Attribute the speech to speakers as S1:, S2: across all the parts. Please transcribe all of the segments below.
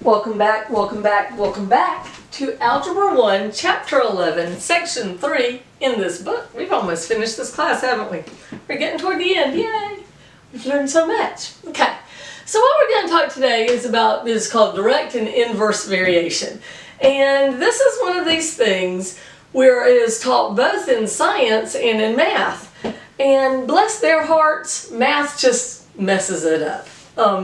S1: Welcome back to Algebra 1, Chapter 11, Section 3 in this book. We've almost finished this class, haven't we? We're getting toward the end. Yay! We've learned so much. Okay, so what we're going to talk today is called direct and inverse variation. And this is one of these things where it is taught both in science and in math. And bless their hearts, math just messes it up.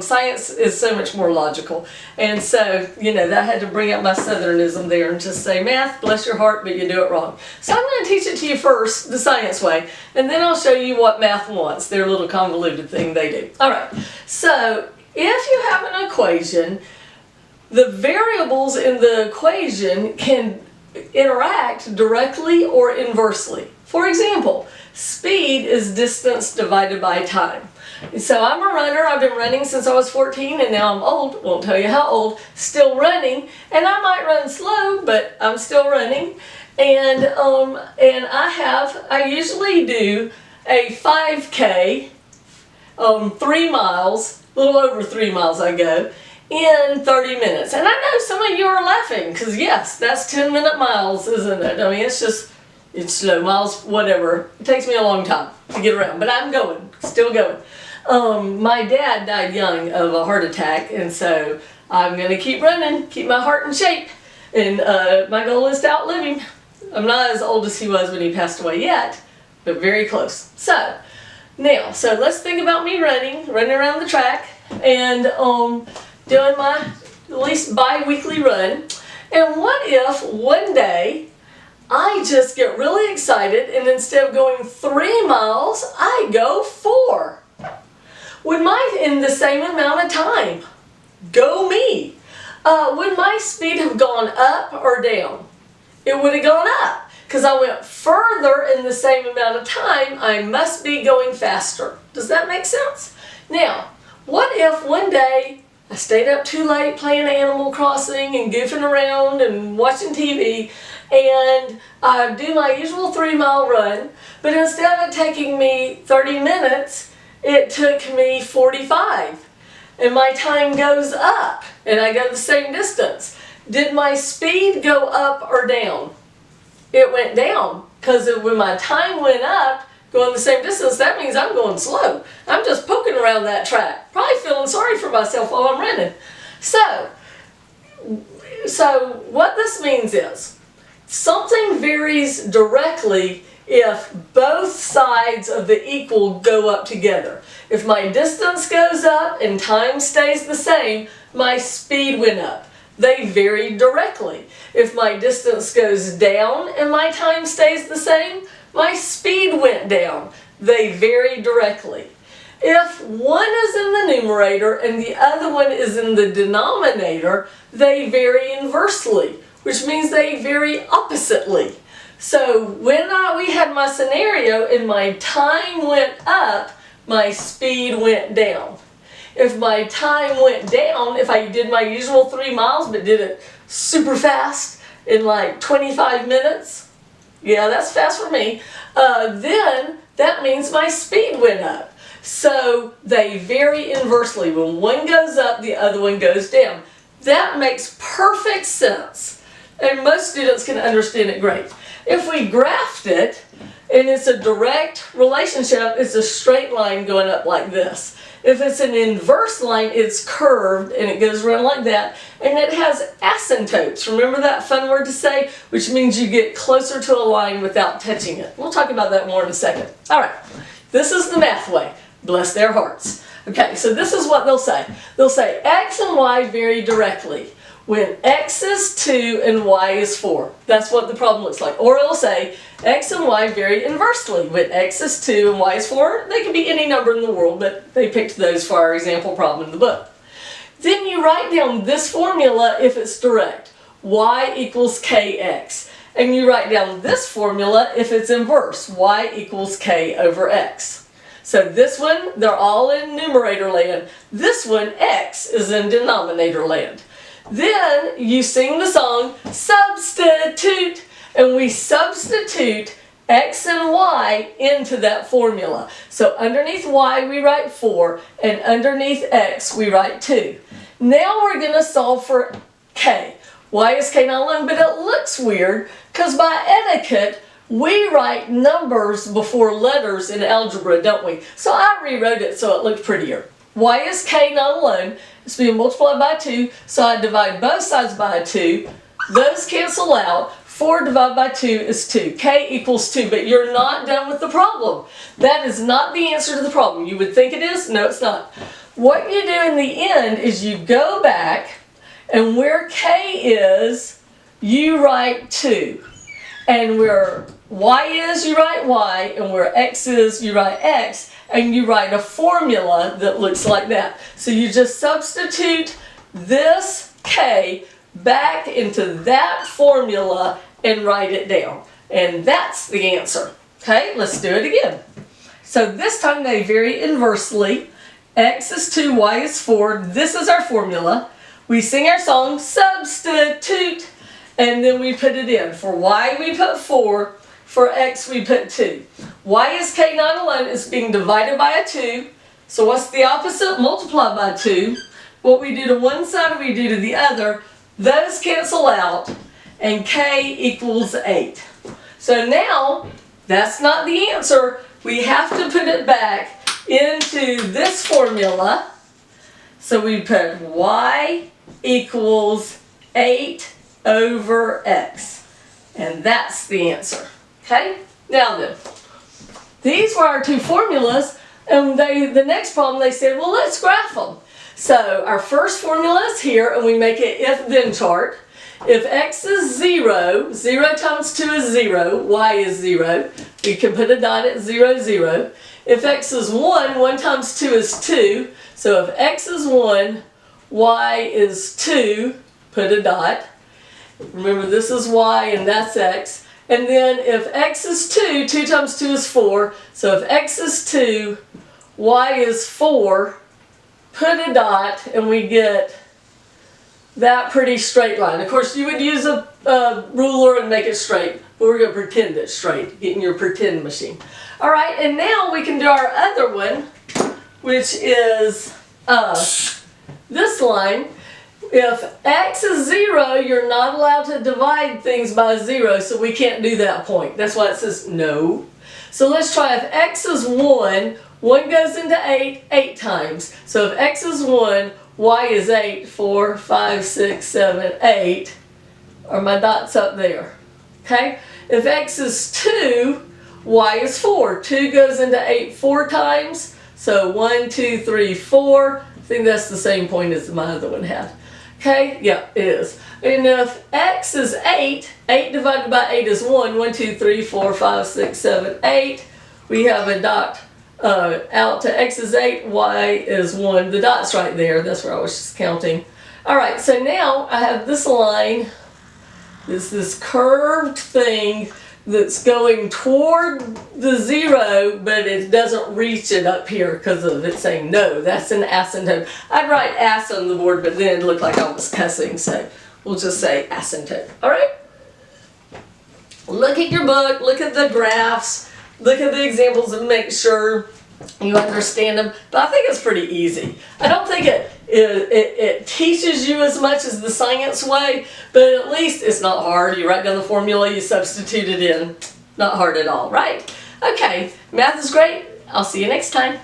S1: Science is so much more logical, and so that had to bring up my southernism there and just say, math, bless your heart, but you do it wrong. So I'm going to teach it to you first the science way, and then I'll show you what math wants, their little convoluted thing they do. Alright, so if you have an equation, the variables in the equation can interact directly or inversely. For example, speed is distance divided by time. So I'm a runner. I've been running since I was 14 and now I'm old. Won't tell you how old. Still running. And I might run slow, but I'm still running. And I usually do a 5K, 3 miles, a little over 3 miles I go, in 30 minutes. And I know some of you are laughing because yes, that's 10-minute miles, isn't it? I mean, it's slow miles, whatever. It takes me a long time to get around, but I'm going, still going. My dad died young of a heart attack, and so I'm going to keep running, keep my heart in shape, and my goal is to outlive him. I'm not as old as he was when he passed away yet, but very close. So let's think about me running around the track, and doing my at least bi-weekly run. And what if one day I just get really excited and instead of going 3 miles, I go 4? Would in the same amount of time? Go me! Would my speed have gone up or down? It would have gone up. Because I went further in the same amount of time, I must be going faster. Does that make sense? Now, what if one day I stayed up too late playing Animal Crossing and goofing around and watching TV, and I do my usual 3-mile run, but instead of taking me 30 minutes, it took me 45, and my time goes up, and I go the same distance. Did my speed go up or down? It went down, because when my time went up, going the same distance, that means I'm going slow. I'm just poking around that track, probably feeling sorry for myself while I'm running. So what this means is, something varies directly if both sides of the equal go up together. If my distance goes up and time stays the same, my speed went up. They vary directly. If my distance goes down and my time stays the same, my speed went down. They vary directly. If one is in the numerator and the other one is in the denominator, they vary inversely, which means they vary oppositely. So when we had my scenario and my time went up, my speed went down. If my time went down, if I did my usual 3 miles but did it super fast in like 25 minutes, yeah, that's fast for me, then that means my speed went up. So they vary inversely. When one goes up, the other one goes down. That makes perfect sense, and most students can understand it great. If we graphed it, and it's a direct relationship, it's a straight line going up like this. If it's an inverse line, it's curved and it goes around like that, and it has asymptotes. Remember that fun word to say? Which means you get closer to a line without touching it. We'll talk about that more in a second. Alright, this is the math way. Bless their hearts. Okay, so this is what they'll say. They'll say x and y vary directly when x is 2 and y is 4. That's what the problem looks like. Or it'll say x and y vary inversely when x is 2 and y is 4. They can be any number in the world, but they picked those for our example problem in the book. Then you write down this formula if it's direct. Y equals kx. And you write down this formula if it's inverse. Y equals k over x. So this one, they're all in numerator land. This one, x, is in denominator land. Then you sing the song, substitute, and we substitute x and y into that formula. So underneath y we write 4, and underneath x we write 2. Now we're going to solve for k. Why is k not alone? But it looks weird because by etiquette, we write numbers before letters in algebra, don't we? So I rewrote it so it looked prettier. Why is k not alone? It's being multiplied by 2, so I divide both sides by 2. Those cancel out. 4 divided by 2 is 2. K equals 2, but you're not done with the problem. That is not the answer to the problem. You would think it is? No, it's not. What you do in the end is you go back, and where k is, you write 2. And where y is, you write y, and where x is, you write x, and you write a formula that looks like that. So you just substitute this k back into that formula and write it down. And that's the answer. Okay, let's do it again. So this time they vary inversely. X is 2, y is 4. This is our formula. We sing our song, substitute, and then we put it in. For y we put 4, for x we put 2. Why is k not alone? It's being divided by a 2. So what's the opposite? Multiply by 2. What we do to one side we do to the other. Those cancel out, and k equals 8. So now, that's not the answer. We have to put it back into this formula. So we put y equals 8 over x. And that's the answer. Okay? Now then, these were our two formulas, and the next problem they said, well, let's graph them. So our first formula is here, and we make an if-then chart. If x is 0, 0 times 2 is 0, y is 0. We can put a dot at 0, 0. If x is 1, 1 times 2 is 2. So if x is 1, y is 2, put a dot. Remember, this is y and that's x. And then if x is 2, 2 times 2 is 4. So if x is 2, y is 4, put a dot, and we get that pretty straight line. Of course, you would use a ruler and make it straight, but we're going to pretend it's straight, getting your pretend machine. All right, and now we can do our other one, which is this line. If x is 0, you're not allowed to divide things by 0, so we can't do that point. That's why it says no. So let's try if x is 1, 1 goes into 8, 8 times. So if x is 1, y is 8, 4, 5, 6, 7, 8. Are my dots up there? Okay? If x is 2, y is 4. 2 goes into 8 4 times. So 1, 2, 3, 4. I think that's the same point as my other one had. Okay? Yeah, it is. And if x is 8, 8 divided by 8 is 1. 1, 2, 3, 4, 5, 6, 7, 8. We have a dot out to x is 8, y is 1. The dot's right there. That's where I was just counting. Alright, so now I have this line, this curved thing that's going toward the 0, but it doesn't reach it up here because of it saying no. That's an asymptote. I'd write ass on the board, but then it looked like I was cussing, so we'll just say asymptote. Alright? Look at your book, look at the graphs, look at the examples and make sure you understand them. But I think it's pretty easy. I don't think it teaches you as much as the science way, but at least it's not hard. You write down the formula, you substitute it in. Not hard at all, right? Okay, math is great. I'll see you next time.